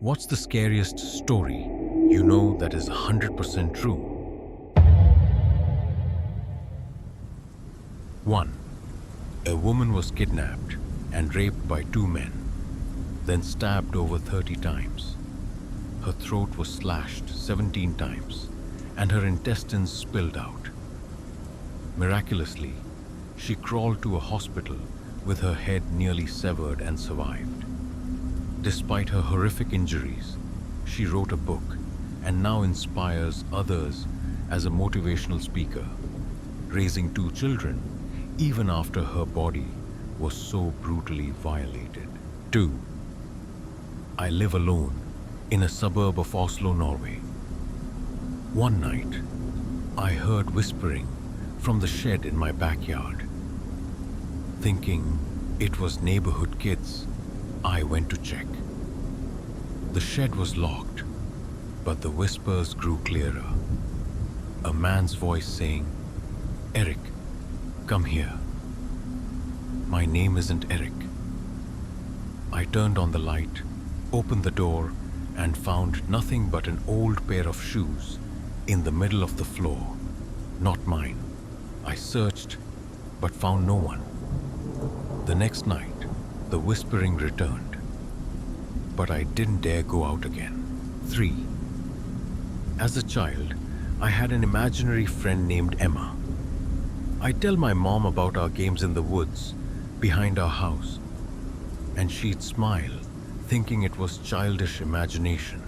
What's the scariest story you know that is 100% true? 1. A woman was kidnapped and raped by 2 men, then stabbed over 30 times. Her throat was slashed 17 times, and her intestines spilled out. Miraculously, she crawled to a hospital with her head nearly severed and survived. Despite her horrific injuries, she wrote a book and now inspires others as a motivational speaker, raising 2 children even after her body was so brutally violated. 2. I live alone in a suburb of Oslo, Norway. One night, I heard whispering from the shed in my backyard. Thinking it was neighborhood kids, I went to check. The shed was locked, but the whispers grew clearer. A man's voice saying, "Eric, come here." My name isn't Eric. I turned on the light, opened the door, and found nothing but an old pair of shoes in the middle of the floor. Not mine. I searched, but found no one. The next night, the whispering returned, but I didn't dare go out again. 3. As a child, I had an imaginary friend named Emma. I'd tell my mom about our games in the woods behind our house, and she'd smile, thinking it was childish imagination.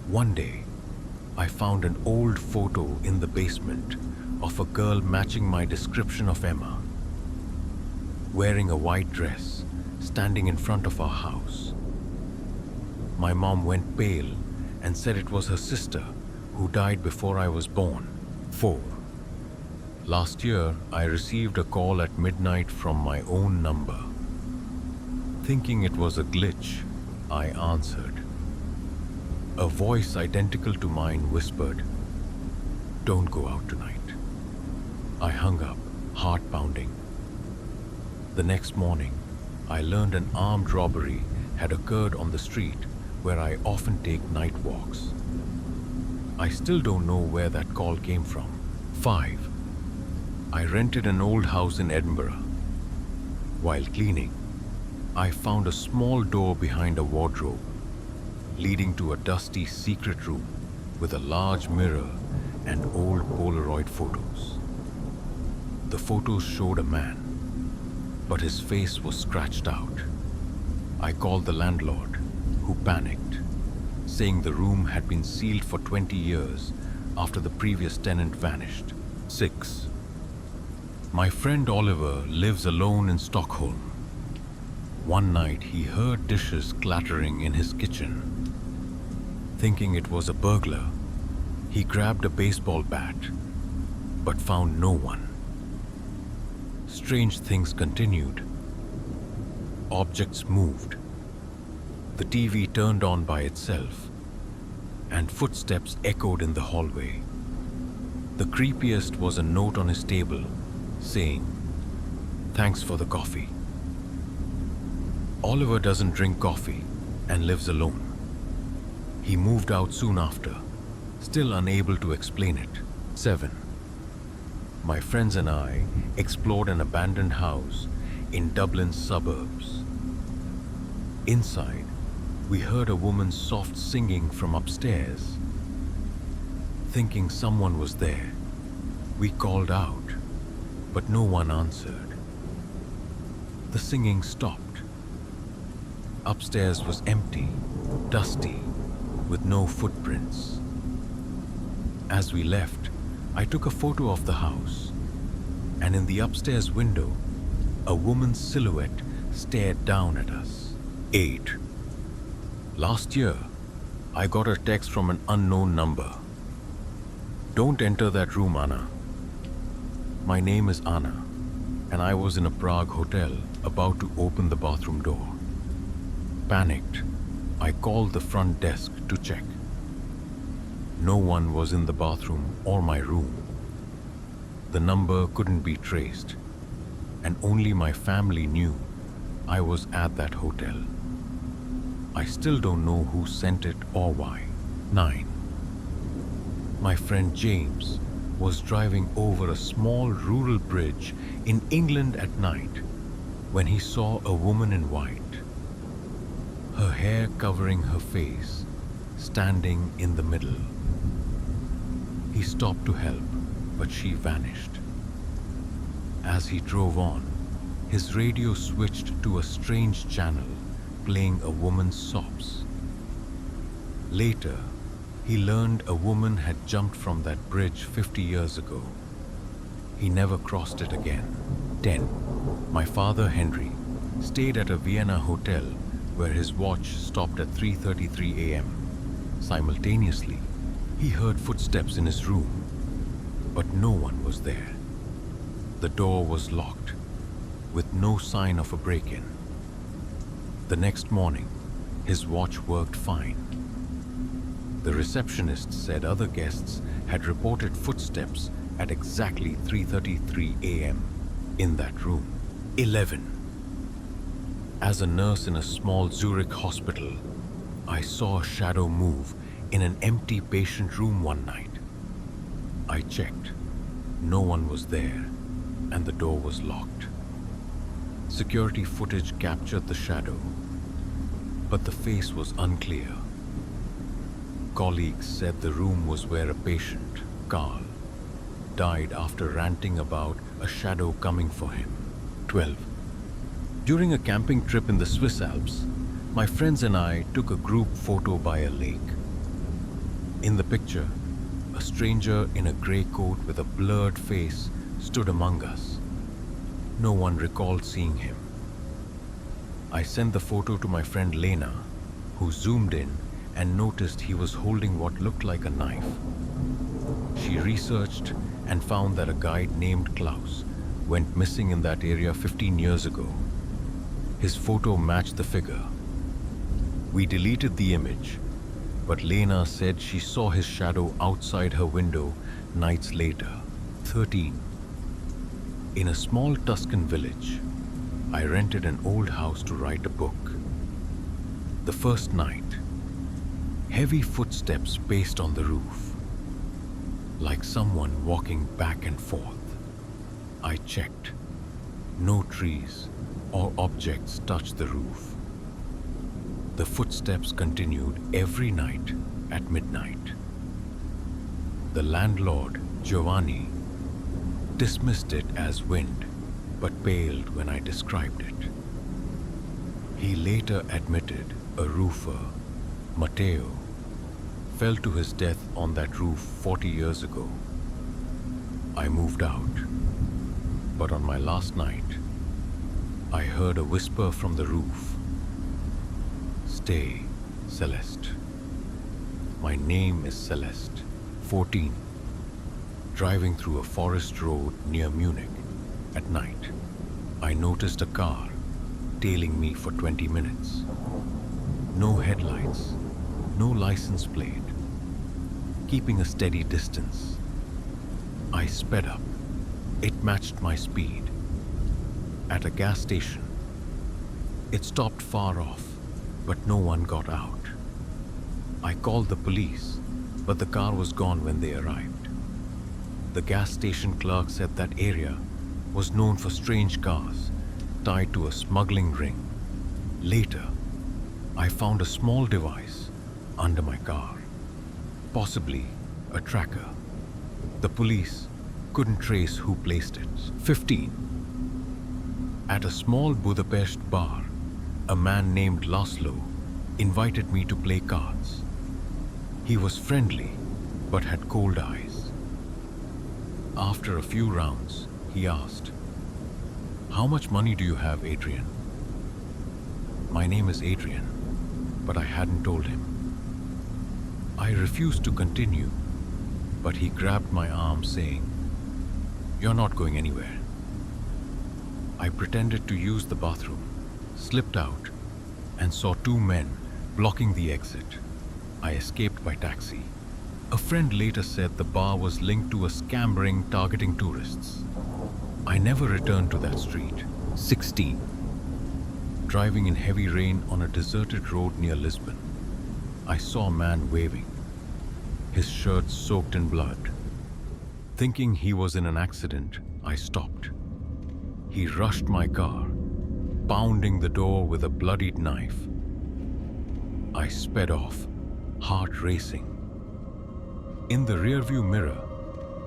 One day, I found an old photo in the basement of a girl matching my description of Emma, wearing a white dress, standing in front of our house. My mom went pale and said it was her sister who died before I was born. 4. Last year, I received a call at midnight from my own number. Thinking it was a glitch, I answered. A voice identical to mine whispered, "Don't go out tonight." I hung up, heart pounding. The next morning, I learned an armed robbery had occurred on the street where I often take night walks. I still don't know where that call came from. 5. I rented an old house in Edinburgh. While cleaning, I found a small door behind a wardrobe, leading to a dusty secret room with a large mirror and old Polaroid photos. The photos showed a man, but his face was scratched out. I called the landlord, who panicked, saying the room had been sealed for 20 years after the previous tenant vanished. 6. My friend Oliver lives alone in Stockholm. One night he heard dishes clattering in his kitchen. Thinking it was a burglar, he grabbed a baseball bat, but found no one. Strange things continued. Objects moved. The TV turned on by itself, and footsteps echoed in the hallway. The creepiest was a note on his table saying, "Thanks for the coffee." Oliver doesn't drink coffee and lives alone. He moved out soon after, still unable to explain it. 7. My friends and I explored an abandoned house in Dublin's suburbs. Inside, we heard a woman's soft singing from upstairs. Thinking someone was there, we called out, but no one answered. The singing stopped. Upstairs was empty, dusty, with no footprints. As we left, I took a photo of the house, and in the upstairs window, a woman's silhouette stared down at us. 8. Last year, I got a text from an unknown number. "Don't enter that room, Anna." My name is Anna, and I was in a Prague hotel about to open the bathroom door. Panicked, I called the front desk to check. No one was in the bathroom or my room. The number couldn't be traced, and only my family knew I was at that hotel. I still don't know who sent it or why. 9. My friend James was driving over a small rural bridge in England at night when he saw a woman in white, her hair covering her face, standing in the middle. He stopped to help, but she vanished. As he drove on, his radio switched to a strange channel playing a woman's sobs. Later, he learned a woman had jumped from that bridge 50 years ago. He never crossed it again. 10. My father, Henry, stayed at a Vienna hotel where his watch stopped at 3:33 a.m. Simultaneously, he heard footsteps in his room, but no one was there. The door was locked, with no sign of a break-in. The next morning, his watch worked fine. The receptionist said other guests had reported footsteps at exactly 3:33 a.m. in that room. 11. As a nurse in a small Zurich hospital, I saw a shadow move in an empty patient room one night. I checked. No one was there, and the door was locked. Security footage captured the shadow, but the face was unclear. Colleagues said the room was where a patient, Carl, died after ranting about a shadow coming for him. 12. During a camping trip in the Swiss Alps, my friends and I took a group photo by a lake. In the picture, a stranger in a gray coat with a blurred face stood among us. No one recalled seeing him. I sent the photo to my friend Lena, who zoomed in and noticed he was holding what looked like a knife. She researched and found that a guide named Klaus went missing in that area 15 years ago. His photo matched the figure. We deleted the image, but Lena said she saw his shadow outside her window nights later. 13. In a small Tuscan village, I rented an old house to write a book. The first night, heavy footsteps paced on the roof, like someone walking back and forth. I checked. No trees or objects touched the roof. The footsteps continued every night at midnight. The landlord, Giovanni, dismissed it as wind, but paled when I described it. He later admitted a roofer, Matteo, fell to his death on that roof 40 years ago. I moved out, but on my last night, I heard a whisper from the roof. Stay, Celeste. My name is Celeste. 14. Driving through a forest road near Munich at night, I noticed a car tailing me for 20 minutes. No headlights, no license plate, keeping a steady distance. I sped up. It matched my speed. At a gas station, it stopped far off, but no one got out. I called the police, but the car was gone when they arrived. The gas station clerk said that area was known for strange cars tied to a smuggling ring. Later, I found a small device under my car, possibly a tracker. The police couldn't trace who placed it. 15. At a small Budapest bar, a man named Laszlo invited me to play cards. He was friendly, but had cold eyes. After a few rounds, he asked, "How much money do you have, Adrian?" My name is Adrian, but I hadn't told him. I refused to continue, but he grabbed my arm saying, "You're not going anywhere." I pretended to use the bathroom, slipped out, and saw two men blocking the exit. I escaped by taxi. A friend later said the bar was linked to a scam ring targeting tourists. I never returned to that street. 16. driving in heavy rain on a deserted road near Lisbon. I saw a man waving, his shirt soaked in blood. Thinking he was in an accident, I stopped. He rushed my car, pounding the door with a bloodied knife. I sped off, heart racing. In the rearview mirror,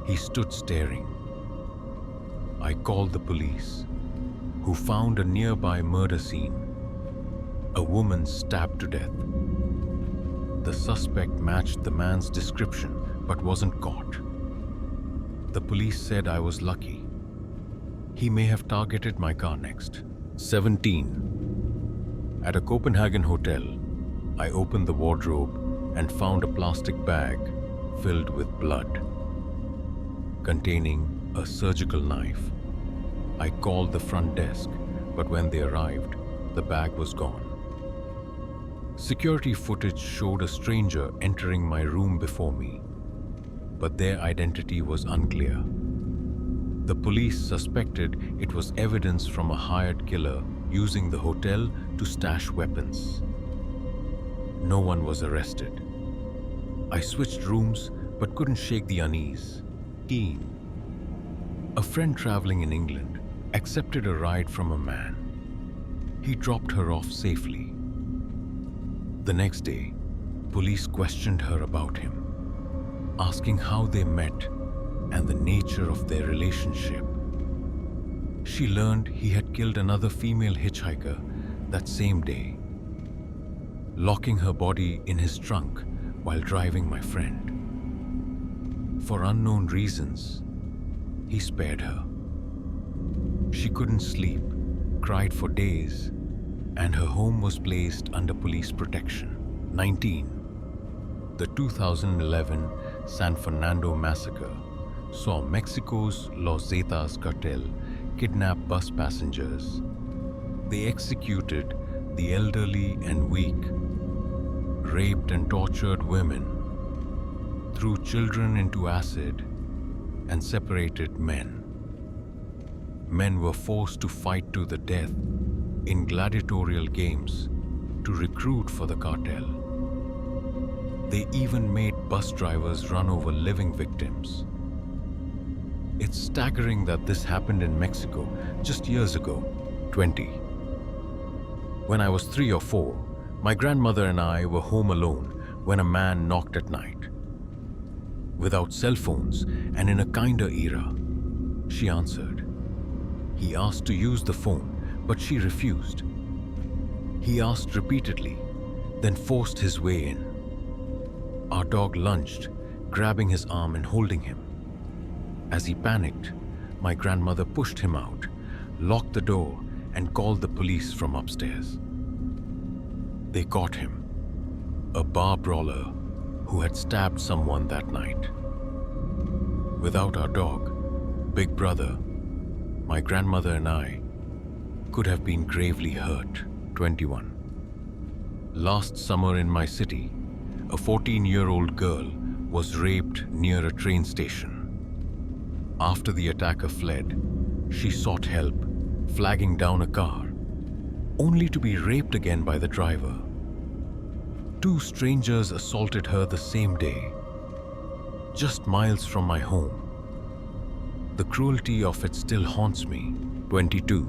he stood staring. I called the police, who found a nearby murder scene. A woman stabbed to death. The suspect matched the man's description but wasn't caught. The police said I was lucky. He may have targeted my car next. 17. At a Copenhagen hotel, I opened the wardrobe and found a plastic bag filled with blood, containing a surgical knife. I called the front desk, but when they arrived, the bag was gone. Security footage showed a stranger entering my room before me, but their identity was unclear. The police suspected it was evidence from a hired killer using the hotel to stash weapons. No one was arrested. I switched rooms but couldn't shake the unease. A friend traveling in England accepted a ride from a man. He dropped her off safely. The next day, police questioned her about him, asking how they met and the nature of their relationship. She learned he had killed another female hitchhiker that same day, locking her body in his trunk while driving my friend. For unknown reasons, he spared her. She couldn't sleep, cried for days, and her home was placed under police protection. 19. The 2011 San Fernando massacre saw Mexico's Los Zetas cartel kidnap bus passengers. They executed the elderly and weak, raped and tortured women, threw children into acid, and separated men. Men were forced to fight to the death in gladiatorial games to recruit for the cartel. They even made bus drivers run over living victims. It's staggering that this happened in Mexico just years ago. 20. When I was 3 or 4, my grandmother and I were home alone when a man knocked at night. Without cell phones and in a kinder era, she answered. He asked to use the phone, but she refused. He asked repeatedly, then forced his way in. Our dog lunged, grabbing his arm and holding him. As he panicked, my grandmother pushed him out, locked the door, and called the police from upstairs. They caught him, a bar brawler who had stabbed someone that night. Without our dog, Big Brother, my grandmother and I could have been gravely hurt. 21. Last summer in my city, a 14-year-old girl was raped near a train station. After the attacker fled, she sought help, flagging down a car, only to be raped again by the driver. 2 strangers assaulted her the same day, just miles from my home. The cruelty of it still haunts me. 22.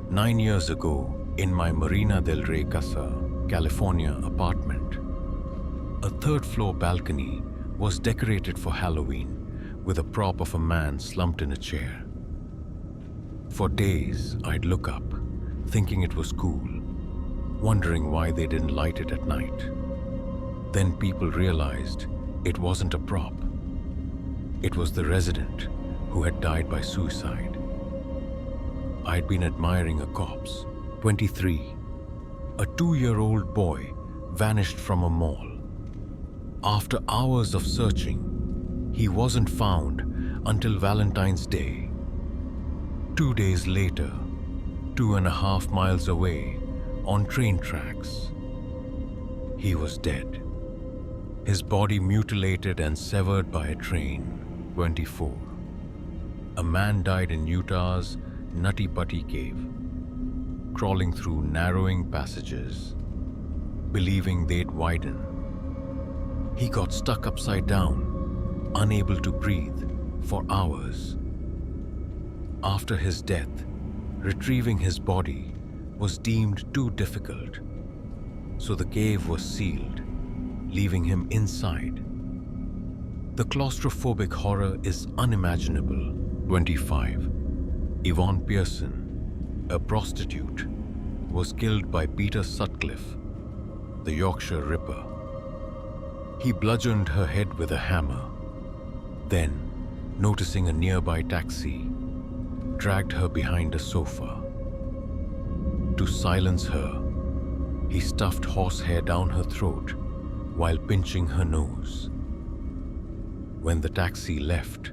9 years ago, in my Marina del Rey Casa, California apartment, a 3rd-floor balcony was decorated for Halloween with a prop of a man slumped in a chair. For days, I'd look up, thinking it was cool, wondering why they didn't light it at night. Then people realized it wasn't a prop. It was the resident who had died by suicide. I'd been admiring a corpse. 23. A 2-year-old boy vanished from a mall. After hours of searching, he wasn't found until Valentine's Day. 2 days later, 2.5 miles away, on train tracks, he was dead. His body mutilated and severed by a train. 24. A man died in Utah's Nutty Putty Cave. crawling through narrowing passages, believing they'd widen. He got stuck upside down, unable to breathe, for hours. After his death, retrieving his body was deemed too difficult, so the cave was sealed, leaving him inside. The claustrophobic horror is unimaginable. 25. Yvonne Pearson, a prostitute, was killed by Peter Sutcliffe, the Yorkshire Ripper. He bludgeoned her head with a hammer. Then, noticing a nearby taxi, dragged her behind a sofa. To silence her, he stuffed horsehair down her throat while pinching her nose. When the taxi left,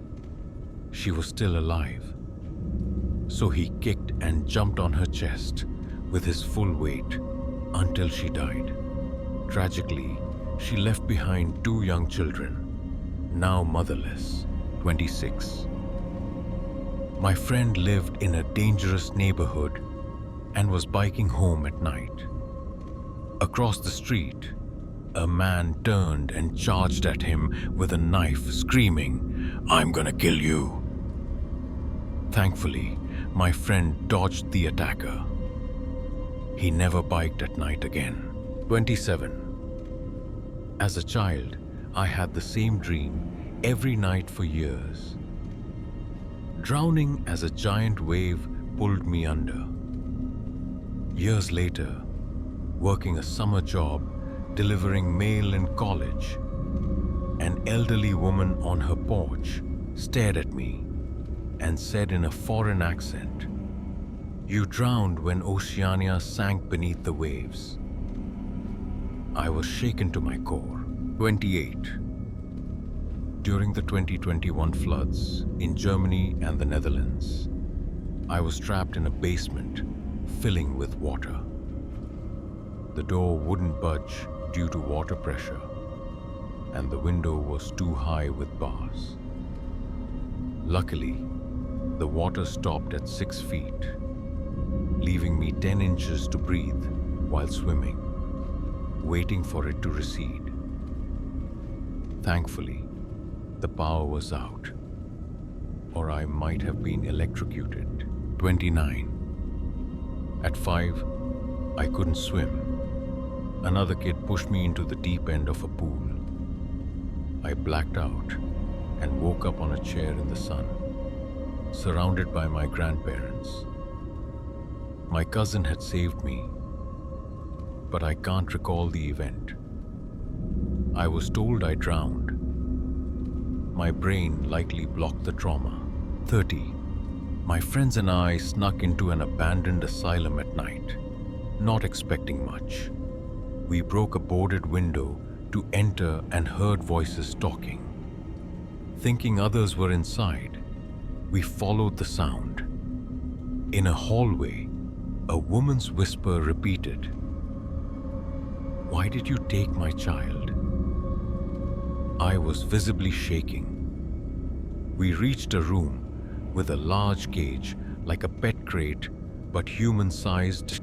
she was still alive. So he kicked and jumped on her chest with his full weight until she died. Tragically, she left behind 2 young children, now motherless. 26. My friend lived in a dangerous neighborhood and was biking home at night. Across the street, a man turned and charged at him with a knife, screaming, "I'm gonna kill you." Thankfully, my friend dodged the attacker. He never biked at night again. 27. As a child, I had the same dream every night for years. Drowning as a giant wave pulled me under. Years later, working a summer job delivering mail in college, an elderly woman on her porch stared at me and said in a foreign accent, "You drowned when Oceania sank beneath the waves." I was shaken to my core. 28. During the 2021 floods in Germany and the Netherlands, I was trapped in a basement filling with water. The door wouldn't budge due to water pressure, and the window was too high with bars. Luckily, the water stopped at 6 feet, leaving me 10 inches to breathe while swimming, waiting for it to recede. Thankfully, the power was out, or I might have been electrocuted. 29. At 5, I couldn't swim. Another kid pushed me into the deep end of a pool. I blacked out and woke up on a chair in the sun, surrounded by my grandparents. My cousin had saved me, but I can't recall the event. I was told I drowned. My brain likely blocked the trauma. 30. My friends and I snuck into an abandoned asylum at night, not expecting much. We broke a boarded window to enter and heard voices talking. Thinking others were inside, we followed the sound. In a hallway, a woman's whisper repeated, "Why did you take my child?" I was visibly shaking. We reached a room with a large cage like a pet crate, but human-sized.